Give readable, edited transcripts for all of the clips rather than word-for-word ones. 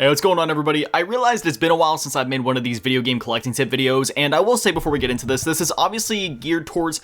Hey, what's going on, everybody? I realized it's been a while since I've made one of these video game collecting tip videos, and I will say before we get into this is obviously geared towards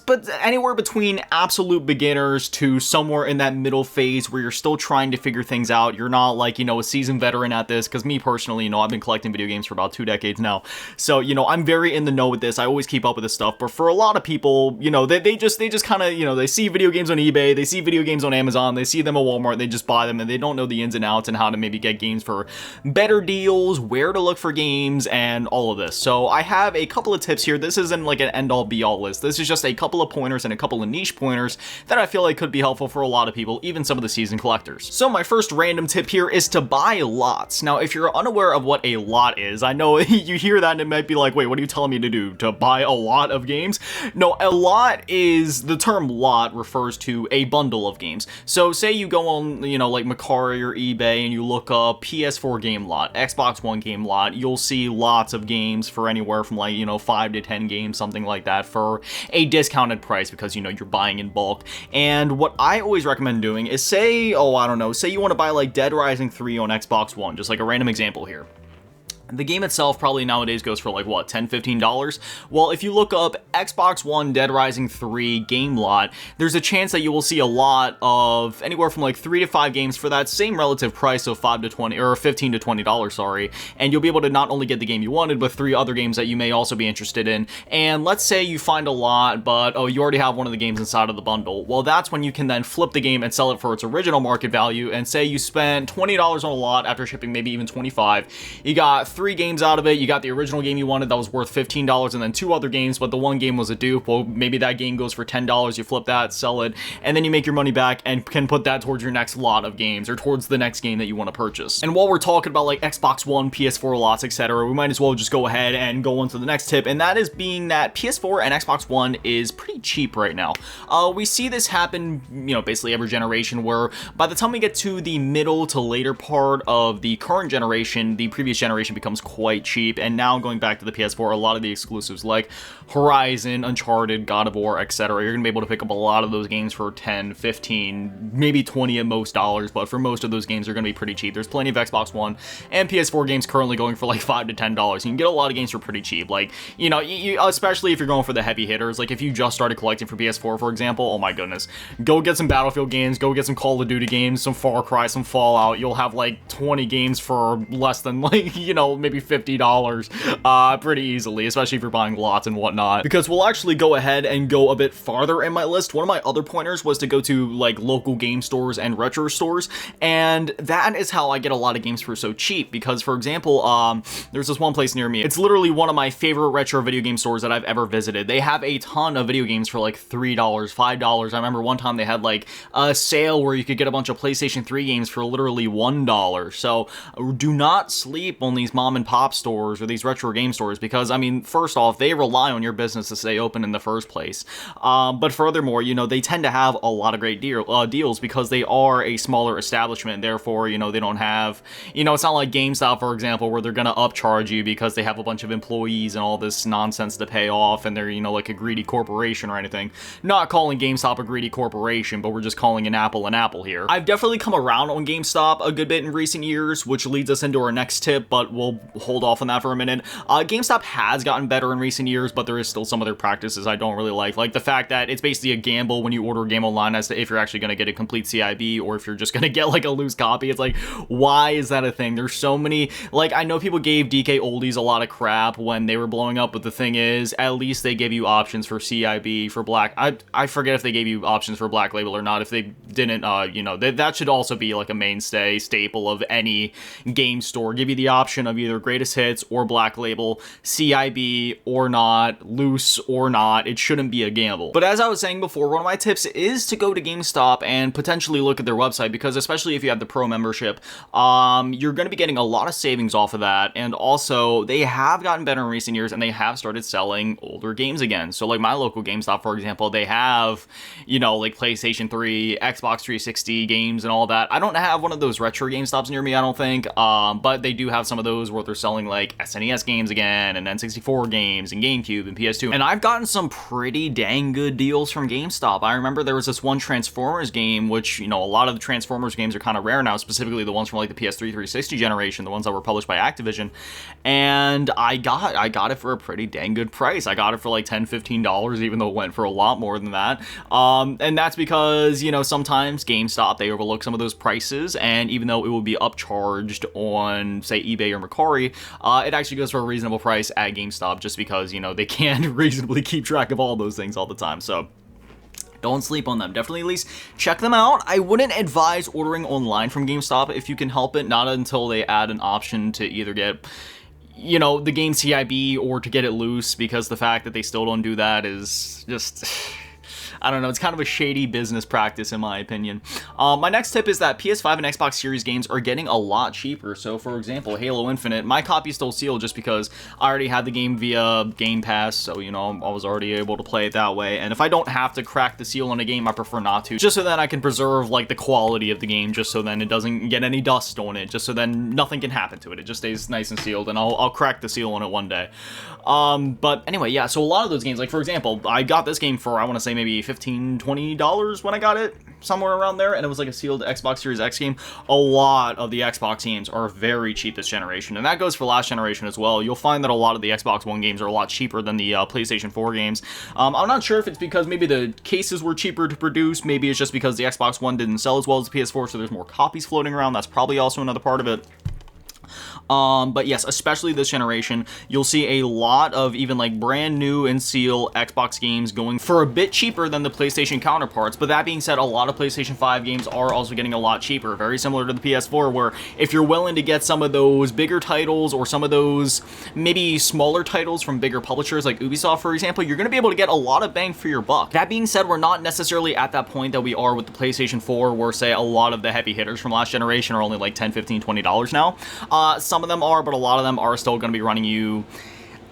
but anywhere between absolute beginners to somewhere in that middle phase where you're still trying to figure things out. You're not like, a seasoned veteran at this, because me personally, I've been collecting video games for about 2 decades now. So, I'm very in the know with this. I always keep up with this stuff, but for a lot of people, they just kind of, they see video games on eBay, they see video games on Amazon, they see them at Walmart, they just buy them, and they don't know the ins and outs and how to maybe get games for better deals, where to look for games, and all of this. So I have a couple of tips here. This isn't like an end-all be-all list. This is just a couple of pointers and a couple of niche pointers that I feel like could be helpful for a lot of people, even some of the seasoned collectors. So my first random tip here is to buy lots. Now, if you're unaware of what a lot is, I know you hear that and it might be like, wait, what are you telling me to do? To buy a lot of games? No, a lot is, the term lot refers to a bundle of games. So say you go on, like Mercari or eBay and you look up PS4 game lot, Xbox One game lot, you'll see lots of games for anywhere from like, 5 to 10 games, something like that, for a discounted price because, you're buying in bulk. And what I always recommend doing is say you want to buy like Dead Rising 3 on Xbox One, just like a random example here. The game itself probably nowadays goes for like, what, $10, $15? Well, if you look up Xbox One Dead Rising 3 game lot, there's a chance that you will see a lot of anywhere from like 3 to 5 games for that same relative price of $5 to $20, or $15 to $20, sorry. And you'll be able to not only get the game you wanted, but 3 other games that you may also be interested in. And let's say you find a lot, but you already have one of the games inside of the bundle. Well, that's when you can then flip the game and sell it for its original market value. And say you spent $20 on a lot after shipping, maybe even $25. You got 3 games out of it. You got the original game you wanted that was worth $15, and then 2 other games, but the one game was a dupe. Well, maybe that game goes for $10. You flip that, sell it, and then you make your money back and can put that towards your next lot of games, or towards the next game that you want to purchase. And while we're talking about like Xbox One, PS4 lots, etc., we might as well just go ahead and go on to the next tip, and that is being that PS4 and Xbox One is pretty cheap right now. We see this happen, basically every generation, where by the time we get to the middle to later part of the current generation, the previous generation becomes quite cheap. And now going back to the PS4, a lot of the exclusives like Horizon, Uncharted, God of War, etc., you're gonna be able to pick up a lot of those games for 10, 15, maybe 20 at most dollars, but for most of those games they're gonna be pretty cheap. There's plenty of Xbox One and PS4 games currently going for like $5 to $10. You can get a lot of games for pretty cheap, like, especially if you're going for the heavy hitters. Like if you just started collecting for PS4, for example, oh my goodness, go get some Battlefield games, go get some Call of Duty games, some Far Cry, some Fallout. You'll have like 20 games for less than like, maybe $50 pretty easily, especially if you're buying lots and whatnot. Because we'll actually go ahead and go a bit farther in my list. One of my other pointers was to go to like local game stores and retro stores, and that is how I get a lot of games for so cheap. Because for example, there's this one place near me. It's literally one of my favorite retro video game stores that I've ever visited. They have a ton of video games for like $3, $5. I remember one time they had like a sale where you could get a bunch of PlayStation 3 games for literally $1. So do not sleep on these mom and pop stores or these retro game stores, because first off, they rely on your business to stay open in the first place, but furthermore, they tend to have a lot of great deals because they are a smaller establishment. Therefore, they don't have, it's not like GameStop, for example, where they're gonna upcharge you because they have a bunch of employees and all this nonsense to pay off, and they're like a greedy corporation or anything. Not calling GameStop a greedy corporation, but we're just calling an apple here. I've definitely come around on GameStop a good bit in recent years, which leads us into our next tip, but we'll hold off on that for a minute. GameStop has gotten better in recent years, but there is still some of their practices I don't really like the fact that it's basically a gamble when you order a game online as to if you're actually going to get a complete CIB or if you're just going to get like a loose copy. It's like, why is that a thing? There's so many, like, I know people gave DK Oldies a lot of crap when they were blowing up, but the thing is, at least they give you options for CIB, for Black, I forget if they gave you options for Black Label or not. If they didn't, that should also be like a mainstay staple of any game store. Give you the option of either greatest hits or Black Label, CIB or not, loose or not. It shouldn't be a gamble. But as I was saying before, one of my tips is to go to GameStop and potentially look at their website, because especially if you have the Pro membership, you're going to be getting a lot of savings off of that. And also, they have gotten better in recent years, and they have started selling older games again. So like my local GameStop, for example, they have, like PlayStation 3, Xbox 360 games and all that. I don't have one of those retro GameStops near me, I don't think, but they do have some of those shows where they're selling like SNES games again, and N64 games, and GameCube, and PS2. And I've gotten some pretty dang good deals from GameStop. I remember there was this one Transformers game, which, you know, a lot of the Transformers games are kind of rare now, specifically the ones from like the PS3 360 generation, the ones that were published by Activision. And I got it for a pretty dang good price. I got it for like $10-15, even though it went for a lot more than that. And that's because, you know, sometimes GameStop, they overlook some of those prices, and even though it will be upcharged on, say, eBay or Mercari, it actually goes for a reasonable price at GameStop, just because, you know, they can't reasonably keep track of all those things all the time. So don't sleep on them. Definitely at least check them out. I wouldn't advise ordering online from GameStop if you can help it, not until they add an option to either get, you know, the game CIB or to get it loose, because the fact that they still don't do that is just... I don't know, it's kind of a shady business practice in my opinion. My next tip is that PS5 and Xbox Series games are getting a lot cheaper. So for example, Halo Infinite, my copy is still sealed just because I already had the game via Game Pass, so you know, I was already able to play it that way. And if I don't have to crack the seal on a game, I prefer not to, just so that I can preserve like the quality of the game, just so then it doesn't get any dust on it, just so then nothing can happen to it. It just stays nice and sealed, and I'll crack the seal on it one day. But anyway, yeah, so a lot of those games, like for example, I got this game for, I want to say maybe $15-20 when I got it, somewhere around there, and it was like a sealed Xbox Series X game. A lot of the Xbox games are very cheap this generation, and that goes for last generation as well. You'll find that a lot of the Xbox One games are a lot cheaper than the PlayStation 4 games. I'm not sure if it's because maybe the cases were cheaper to produce, maybe it's just because the Xbox One didn't sell as well as the PS4, so there's more copies floating around. That's probably also another part of it. But yes, especially this generation, you'll see a lot of even like brand new and seal Xbox games going for a bit cheaper than the PlayStation counterparts. But that being said, a lot of PlayStation 5 games are also getting a lot cheaper, very similar to the PS4, where if you're willing to get some of those bigger titles or some of those maybe smaller titles from bigger publishers like Ubisoft, for example, you're going to be able to get a lot of bang for your buck. That being said, we're not necessarily at that point that we are with the PlayStation 4, where say a lot of the heavy hitters from last generation are only like $10, $15, $20 now. Some of them are, but a lot of them are still going to be running you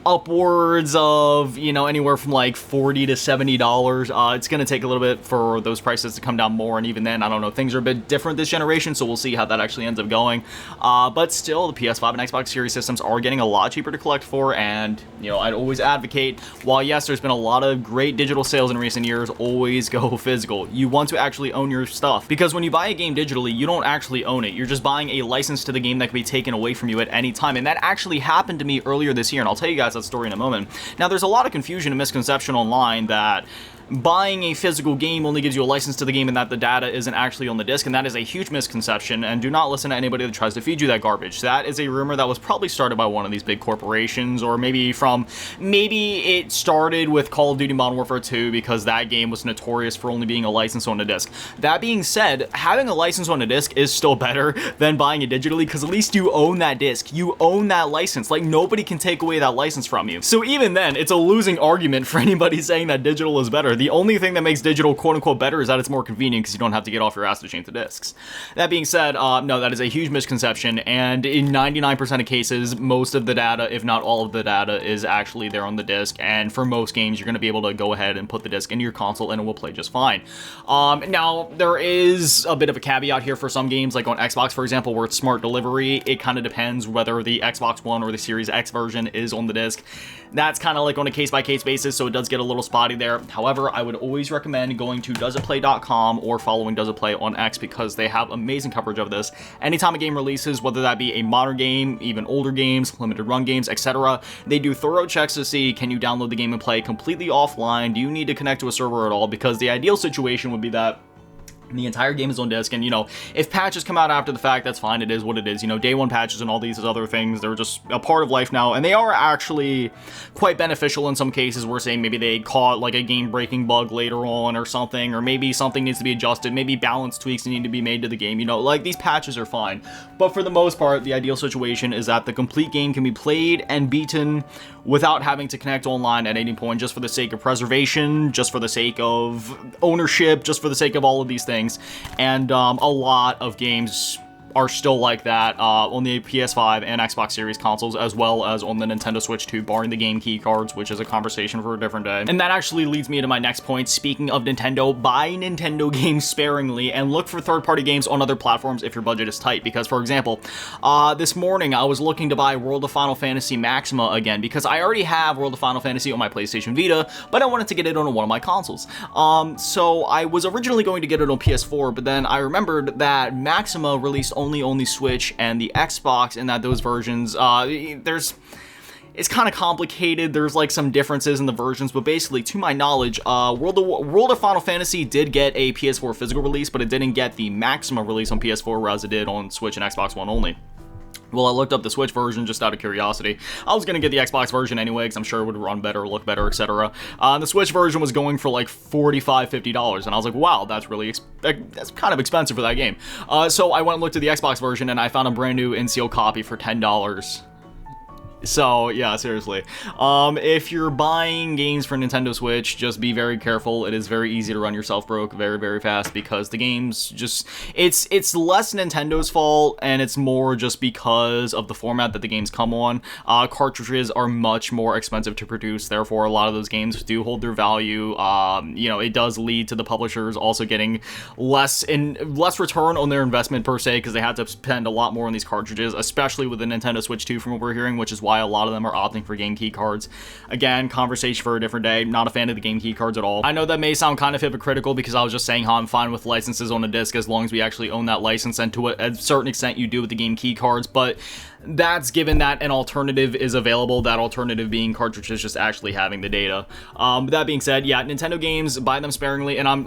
upwards of, you know, anywhere from like $40 to $70. It's going to take a little bit for those prices to come down more, and even then, I don't know, things are a bit different this generation, so we'll see how that actually ends up going. But still, the PS5 and Xbox Series systems are getting a lot cheaper to collect for, and, you know, I'd always advocate, while yes, there's been a lot of great digital sales in recent years, always go physical. You want to actually own your stuff, because when you buy a game digitally, you don't actually own it. You're just buying a license to the game that can be taken away from you at any time, and that actually happened to me earlier this year, and I'll tell you guys that story in a moment. Now, there's a lot of confusion and misconception online that buying a physical game only gives you a license to the game and that the data isn't actually on the disc, and that is a huge misconception, and do not listen to anybody that tries to feed you that garbage. That is a rumor that was probably started by one of these big corporations, or maybe it started with Call of Duty Modern Warfare 2, because that game was notorious for only being a license on a disc. That being said, having a license on a disc is still better than buying it digitally, because at least you own that disc. You own that license. Like, nobody can take away that license from you. So even then, it's a losing argument for anybody saying that digital is better. The only thing that makes digital quote-unquote better is that it's more convenient because you don't have to get off your ass to change the discs. That being said, no, that is a huge misconception, and in 99% of cases, most of the data, if not all of the data, is actually there on the disc, and for most games, you're going to be able to go ahead and put the disc into your console and it will play just fine. Now, there is a bit of a caveat here for some games, like on Xbox, for example, where it's smart delivery. It kind of depends whether the Xbox One or the Series X version is on the disc. That's kind of like on a case-by-case basis, so it does get a little spotty there. However, I would always recommend going to doesitplay.com or following Does It Play on X, because they have amazing coverage of this. Anytime a game releases, whether that be a modern game, even older games, limited run games, etc., they do thorough checks to see, can you download the game and play completely offline? Do you need to connect to a server at all? Because the ideal situation would be that the entire game is on disc, and, you know, if patches come out after the fact, that's fine. It is what it is. You know, day one patches and all these other things, they're just a part of life now, and they are actually quite beneficial in some cases. We're saying maybe they caught like a game-breaking bug later on or something, or maybe something needs to be adjusted, maybe balance tweaks need to be made to the game. You know, like, these patches are fine. But for the most part, the ideal situation is that the complete game can be played and beaten without having to connect online at any point, just for the sake of preservation, just for the sake of ownership, just for the sake of all of these things. And a lot of games are still like that on the PS5 and Xbox Series consoles, as well as on the Nintendo Switch 2, barring the game key cards, which is a conversation for a different day. And that actually leads me to my next point. Speaking of Nintendo, buy Nintendo games sparingly and look for third-party games on other platforms if your budget is tight. Because, for example, this morning I was looking to buy World of Final Fantasy Maxima again because I already have World of Final Fantasy on my PlayStation Vita, but I wanted to get it on one of my consoles. So I was originally going to get it on PS4, but then I remembered that Maxima released only on the Switch and the Xbox, and that those versions, it's kind of complicated. There's like some differences in the versions, but basically, to my knowledge, World of Final Fantasy did get a PS4 physical release, but it didn't get the Maxima release on PS4, whereas it did on Switch and Xbox One only. Well, I looked up the Switch version just out of curiosity. I was going to get the Xbox version anyway, because I'm sure it would run better, look better, etc. The Switch version was going for like $45, $50, and I was like, wow, that's really that's kind of expensive for that game. So I went and looked at the Xbox version, and I found a brand new in-seal copy for $10. So, yeah, seriously. If you're buying games for Nintendo Switch, just be very careful. It is very easy to run yourself broke very, very fast because the games just... It's less Nintendo's fault, and it's more just because of the format that the games come on. Cartridges are much more expensive to produce, therefore a lot of those games do hold their value. You know, it does lead to the publishers also getting less return on their investment per se, because they have to spend a lot more on these cartridges, especially with the Nintendo Switch 2 from what we're hearing, which is why a lot of them are opting for game key cards. Again, conversation for a different day. Not a fan of the game key cards at all. I know that may sound kind of hypocritical because I was just saying how I'm fine with licenses on a disc as long as we actually own that license, and to a certain extent you do with the game key cards, but that's given that an alternative is available, that alternative being cartridges just actually having the data. That being said, yeah, Nintendo games, buy them sparingly, and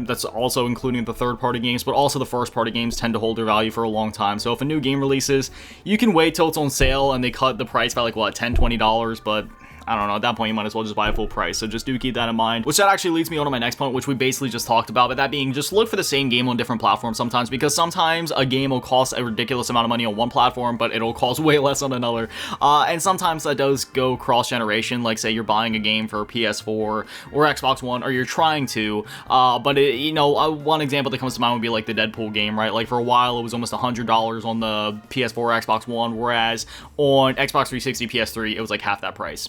that's also including the third-party games, but also the first-party games tend to hold their value for a long time. So if a new game releases, you can wait till it's on sale and they cut the price by like, what, $10, $20, but I don't know, at that point you might as well just buy a full price, so just do keep that in mind. Which that actually leads me on to my next point, which we basically just talked about, but that being, just look for the same game on different platforms sometimes, because sometimes a game will cost a ridiculous amount of money on one platform, but it'll cost way less on another. And sometimes that does go cross-generation, like say you're buying a game for PS4 or Xbox One, or you're trying to, but you know, one example that comes to mind would be like the Deadpool game, right? Like for a while it was almost $100 on the PS4 or Xbox One, whereas on Xbox 360, PS3, it was like half that price.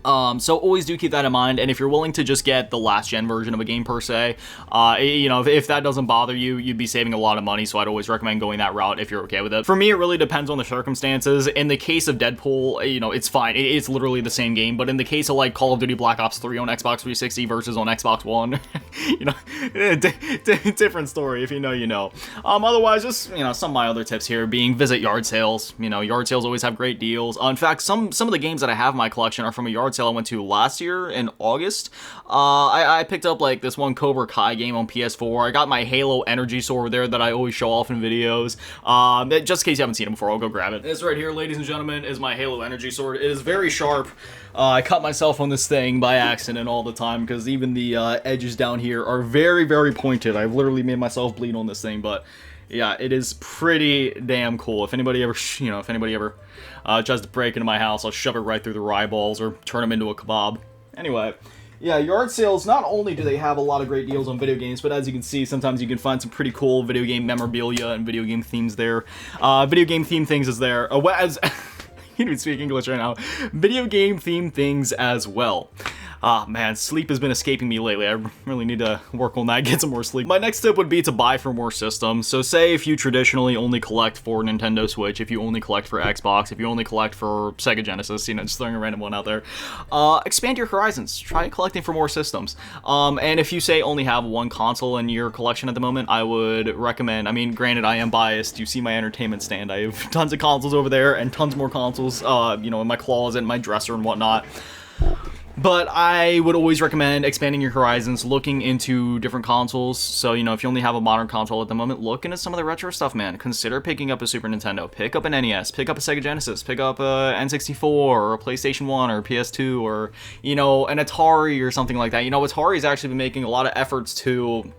So always do keep that in mind, and if you're willing to just get the last gen version of a game per se, you know, if that doesn't bother you, you'd be saving a lot of money, so I'd always recommend going that route if you're okay with it. For me, it really depends on the circumstances. In the case of Deadpool, you know, it's fine. It's literally the same game, but in the case of like Call of Duty Black Ops 3 on Xbox 360 versus on Xbox One, you know, different story. If you know, you know. Otherwise, just, you know, some of my other tips here being visit yard sales. You know, yard sales always have great deals. In fact, some of the games that I have in my collection are from a yard sale I went to last year in August. I picked up like this one Cobra Kai game on PS4. I got my Halo Energy Sword there that I always show off in videos. Just in case you haven't seen it before, I'll go grab it. This right here, ladies and gentlemen, is my Halo Energy Sword. It is very sharp. I cut myself on this thing by accident all the time because even the edges down here are very, very pointed. I've literally made myself bleed on this thing, but yeah, it is pretty damn cool. If anybody ever, tries to break into my house, I'll shove it right through their eyeballs or turn them into a kebab. Anyway, yeah, yard sales, not only do they have a lot of great deals on video games, but as you can see, sometimes you can find some pretty cool video game memorabilia and video game themes there. Video game theme things is there. I can't even speak English right now. Video game themed things as well. Ah, man, sleep has been escaping me lately. I really need to work on that, get some more sleep. My next tip would be to buy for more systems. So say if you traditionally only collect for Nintendo Switch, if you only collect for Xbox, if you only collect for Sega Genesis, you know, just throwing a random one out there, expand your horizons. Try collecting for more systems. And if you say only have one console in your collection at the moment, I would recommend, I mean, granted, I am biased. You see my entertainment stand. I have tons of consoles over there and tons more consoles, you know, in my closet, in my dresser and whatnot. But I would always recommend expanding your horizons, looking into different consoles. So, you know, if you only have a modern console at the moment, look into some of the retro stuff, man. Consider picking up a Super Nintendo, pick up an NES, pick up a Sega Genesis, pick up a N64 or a PlayStation 1 or a PS2 or, you know, an Atari or something like that. You know, Atari's actually been making a lot of efforts to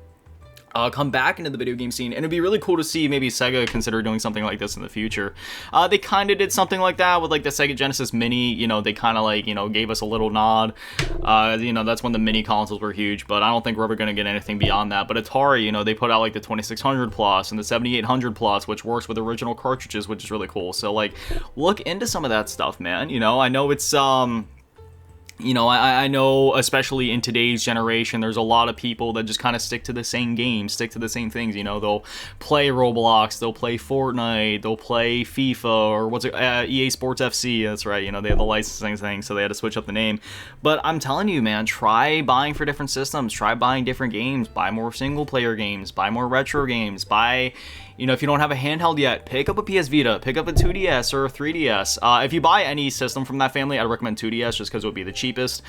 come back into the video game scene, and it'd be really cool to see maybe Sega consider doing something like this in the future. They kind of did something like that with like the Sega Genesis Mini. You know, they kind of like, you know, gave us a little nod. You know, that's when the mini consoles were huge, but I don't think we're ever gonna get anything beyond that. But Atari, you know, they put out like the 2600 plus and the 7800 plus, which works with original cartridges, which is really cool. So like, look into some of that stuff, man. You know, I know it's you know, I know, especially in today's generation, there's a lot of people that just kind of stick to the same games, stick to the same things. You know, they'll play Roblox, they'll play Fortnite, they'll play FIFA, or what's it, EA Sports FC. That's right. You know, they have the licensing thing, so they had to switch up the name. But I'm telling you, man, try buying for different systems, try buying different games, buy more single player games, buy more retro games, buy. You know, if you don't have a handheld yet, pick up a PS Vita, pick up a 2DS or a 3DS. If you buy any system from that family, I'd recommend 2DS just because it would be the cheapest.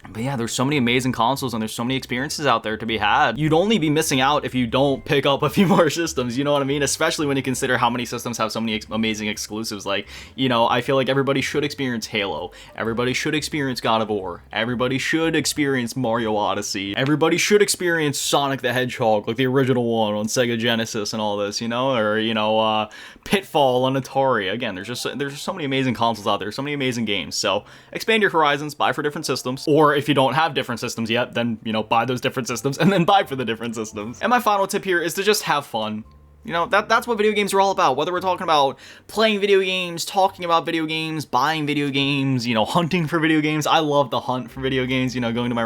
But yeah, there's so many amazing consoles and there's so many experiences out there to be had. You'd only be missing out if you don't pick up a few more systems, you know what I mean? Especially when you consider how many systems have so many amazing exclusives. Like, you know, I feel like everybody should experience Halo. Everybody should experience God of War. Everybody should experience Mario Odyssey. Everybody should experience Sonic the Hedgehog, like the original one on Sega Genesis and all this, you know? Or, you know, Pitfall on Atari. Again, there's just so many amazing consoles out there, so many amazing games. So expand your horizons, buy for different systems, or if you don't have different systems yet, then, you know, buy those different systems and then buy for the different systems. And my final tip here is to just have fun. You know, that's what video games are all about. Whether we're talking about playing video games, talking about video games, buying video games, you know, hunting for video games. I love the hunt for video games, you know, going to my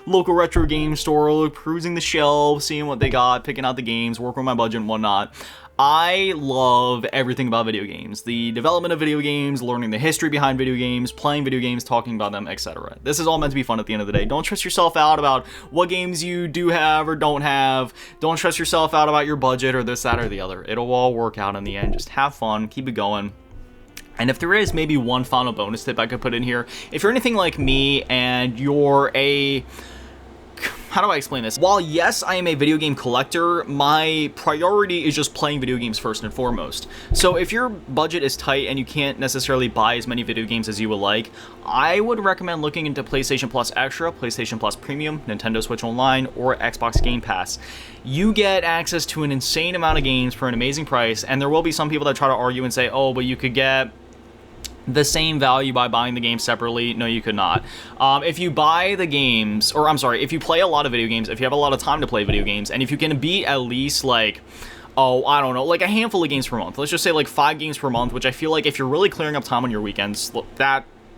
local retro game store, perusing the shelves, seeing what they got, picking out the games, working with my budget and whatnot. I love everything about video games. The development of video games, learning the history behind video games, playing video games, talking about them, etc. This is all meant to be fun at the end of the day. Don't stress yourself out about what games you do have or don't have. Don't stress yourself out about your budget or this, that, or the other. It'll all work out in the end. Just have fun, keep it going. And if there is maybe one final bonus tip I could put in here, if you're anything like me and you're a... How do I explain this? While yes, I am a video game collector, my priority is just playing video games first and foremost. So if your budget is tight and you can't necessarily buy as many video games as you would like, I would recommend looking into PlayStation Plus Extra, PlayStation Plus Premium, Nintendo Switch Online, or Xbox Game Pass. You get access to an insane amount of games for an amazing price, and there will be some people that try to argue and say, oh, but you could get the same value by buying the games separately. No, you could not. If you buy the games, or I'm sorry, if you play a lot of video games, if you have a lot of time to play video games, and if you can beat at least like, oh, I don't know, like a handful of games per month. Let's just say like 5 games per month, which I feel like if you're really clearing up time on your weekends,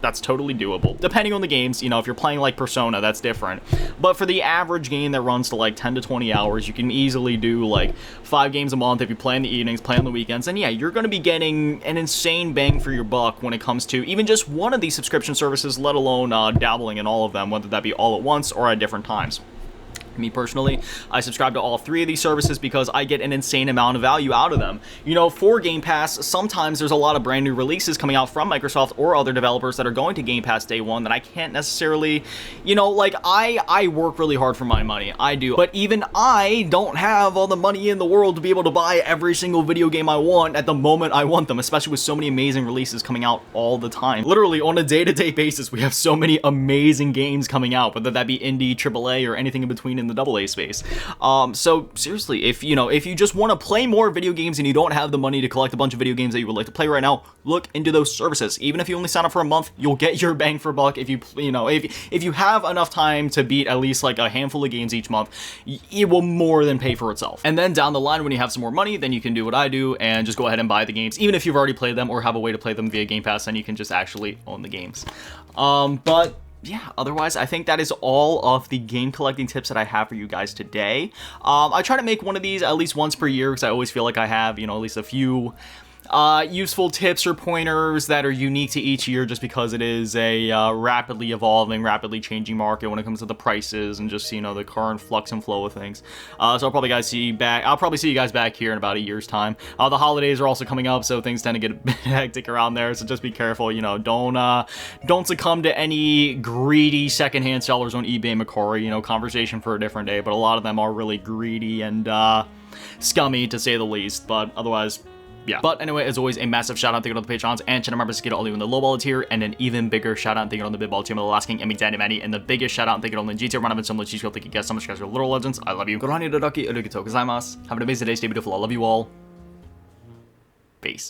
that's totally doable. Depending on the games, you know, if you're playing like Persona, that's different. But for the average game that runs to like 10 to 20 hours, you can easily do like 5 games a month if you play in the evenings, play on the weekends, and yeah, you're going to be getting an insane bang for your buck when it comes to even just one of these subscription services, let alone dabbling in all of them, whether that be all at once or at different times. Me personally, I subscribe to all 3 of these services because I get an insane amount of value out of them. You know, for Game Pass, sometimes there's a lot of brand new releases coming out from Microsoft or other developers that are going to Game Pass day one that I can't necessarily, you know, like I work really hard for my money. I do. But even I don't have all the money in the world to be able to buy every single video game I want at the moment I want them, especially with so many amazing releases coming out all the time. Literally, on a day-to-day basis, we have so many amazing games coming out, whether that be indie, AAA, or anything in between in the AA space. So seriously, if you just want to play more video games and you don't have the money to collect a bunch of video games that you would like to play right now, look into those services. Even if you only sign up for a month, you'll get your bang for buck. If you have enough time to beat at least like a handful of games each month, it will more than pay for itself. And then down the line, when you have some more money, then you can do what I do and just go ahead and buy the games, even if you've already played them or have a way to play them via Game Pass, then you can just actually own the games. But yeah, otherwise, I think that is all of the game collecting tips that I have for you guys today. I try to make one of these at least once per year because I always feel like I have, at least a few useful tips or pointers that are unique to each year, just because it is a rapidly evolving, rapidly changing market when it comes to the prices and just, the current flux and flow of things. So I'll probably see you guys back here in about a year's time. The holidays are also coming up, so things tend to get a bit hectic around there, so just be careful. Don't succumb to any greedy secondhand sellers on eBay and Mercari. Conversation for a different day, but a lot of them are really greedy and scummy, to say the least. But otherwise, yeah. But anyway, as always, a massive shout out, thank you to the Patrons and channel members to get all you in the low ball tier, and an even bigger shout out, thank you to the big ball tier, the last king, Emmy, Danny, Manny, and the biggest shout out, thank you to the GT Run of and some cheese. Thank you guys so much, guys, for Little Legends. I love you. Have an amazing day, stay beautiful. I love you all. Peace.